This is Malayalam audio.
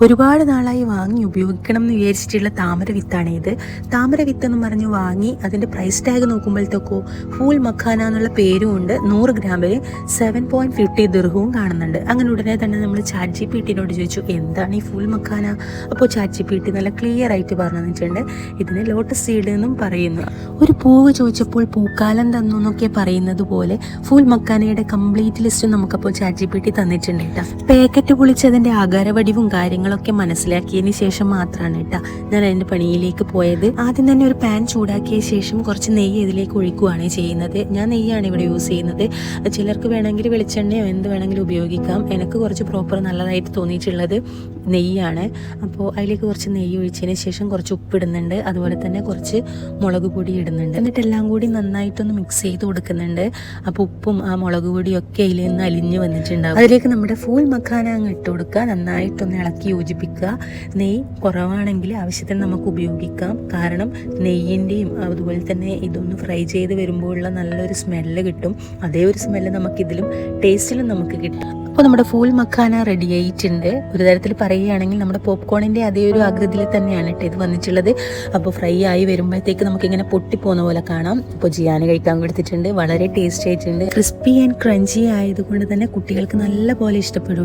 ഒരുപാട് നാളായി വാങ്ങി ഉപയോഗിക്കണം എന്ന് വിചാരിച്ചിട്ടുള്ള താമര വിത്താണ് ഇത്. താമര വിത്ത് എന്ന് പറഞ്ഞ് വാങ്ങി അതിൻ്റെ പ്രൈസ് ടാഗ് നോക്കുമ്പോഴത്തേക്കോ ഫൂൾ മഖാന എന്നുള്ള പേരും ഉണ്ട്. 100 ഗ്രാമിൽ 7.50 ദിർഹവും കാണുന്നുണ്ട്. അങ്ങനെ ഉടനെ തന്നെ നമ്മൾ ചാറ്റ് ജി പി ടിനോട് ചോദിച്ചു എന്താണ് ഈ ഫൂൾ മഖാന. അപ്പോൾ ചാറ്റ് ജി പി ടി നല്ല ക്ലിയർ ആയിട്ട് പറഞ്ഞു തന്നിട്ടുണ്ട്. ഇതിന് ലോട്ടസ് സീഡ് എന്നും പറയുന്നു. ഒരു പൂവ് ചോദിച്ചപ്പോൾ പൂക്കാലം തന്നു എന്നൊക്കെ പറയുന്നത് പോലെ ഫൂൾ മഖാനയുടെ കംപ്ലീറ്റ് ലിസ്റ്റ് നമുക്കപ്പോൾ ചാറ്റ് ജി പി ടി തന്നിട്ടുണ്ട് കേട്ടോ. പാക്കറ്റ് പൊളിച്ചതിൻ്റെ ആകാരവടിവും കാര്യങ്ങളൊക്കെ മനസ്സിലാക്കിയതിന് ശേഷം മാത്രമാണ് കേട്ടോ ഞാൻ അതിൻ്റെ പണിയിലേക്ക് പോയത്. ആദ്യം തന്നെ ഒരു പാൻ ചൂടാക്കിയ ശേഷം കുറച്ച് നെയ്യ് ഇതിലേക്ക് ഒഴിക്കുകയാണ് ചെയ്യുന്നത്. ഞാൻ നെയ്യാണ് ഇവിടെ യൂസ് ചെയ്യുന്നത്. ചിലർക്ക് വേണമെങ്കിൽ വെളിച്ചെണ്ണയോ എന്ത് വേണമെങ്കിലും ഉപയോഗിക്കാം. എനിക്ക് കുറച്ച് പ്രോപ്പർ നല്ലതായിട്ട് തോന്നിയിട്ടുള്ളത് നെയ്യാണ്. അപ്പോൾ അതിലേക്ക് കുറച്ച് നെയ്യ് ഒഴിച്ചതിന് ശേഷം കുറച്ച് ഉപ്പിടുന്നുണ്ട്, അതുപോലെ തന്നെ കുറച്ച് മുളക് പൊടി ഇടുന്നുണ്ട്. എന്നിട്ട് എല്ലാം കൂടി നന്നായിട്ടൊന്ന് മിക്സ് ചെയ്ത് കൊടുക്കുന്നുണ്ട്. അപ്പോൾ ഉപ്പും ആ മുളക് പൊടിയും ഒക്കെ അതിൽ നിന്ന് അലിഞ്ഞ് വന്നിട്ടുണ്ടാവും. അതിലേക്ക് നമ്മുടെ ഫൂൾ മഖാന അങ്ങ് ഇട്ട് കൊടുക്കുക, നന്നായിട്ടൊന്ന് ഇളക്കി യോജിപ്പിക്കുക. നെയ്യ് കുറവാണെങ്കിൽ ആവശ്യത്തിന് നമുക്ക് ഉപയോഗിക്കാം. കാരണം നെയ്യിൻ്റെയും അതുപോലെ തന്നെ ഇതൊന്ന് ഫ്രൈ ചെയ്ത് വരുമ്പോഴുള്ള നല്ലൊരു സ്മെല്ല് കിട്ടും. അതേ ഒരു സ്മെല്ല് നമുക്കിതിലും ടേസ്റ്റിലും നമുക്ക് കിട്ടും. അപ്പോൾ നമ്മുടെ ഫൂൾ മഖാന റെഡി ആയിട്ടുണ്ട്. ഒരു തരത്തിൽ പറയുകയാണെങ്കിൽ നമ്മുടെ പോപ്കോണിൻ്റെ അതേ ഒരു ആകൃതിയിൽ തന്നെയാണ് കേട്ടോ ഇത് വന്നിട്ടുള്ളത്. അപ്പോൾ ഫ്രൈ ആയി വരുമ്പോഴത്തേക്ക് നമുക്കിങ്ങനെ പൊട്ടിപ്പോകുന്ന പോലെ കാണാം. അപ്പോൾ ജിയാന് കഴിക്കാൻ കൊടുത്തിട്ടുണ്ട്. വളരെ ടേസ്റ്റ് ആയിട്ടുണ്ട്. ക്രിസ്പി ആൻഡ് ക്രഞ്ചി ആയതുകൊണ്ട് തന്നെ കുട്ടികൾക്ക് നല്ല പോലെ ഇഷ്ടപ്പെടും.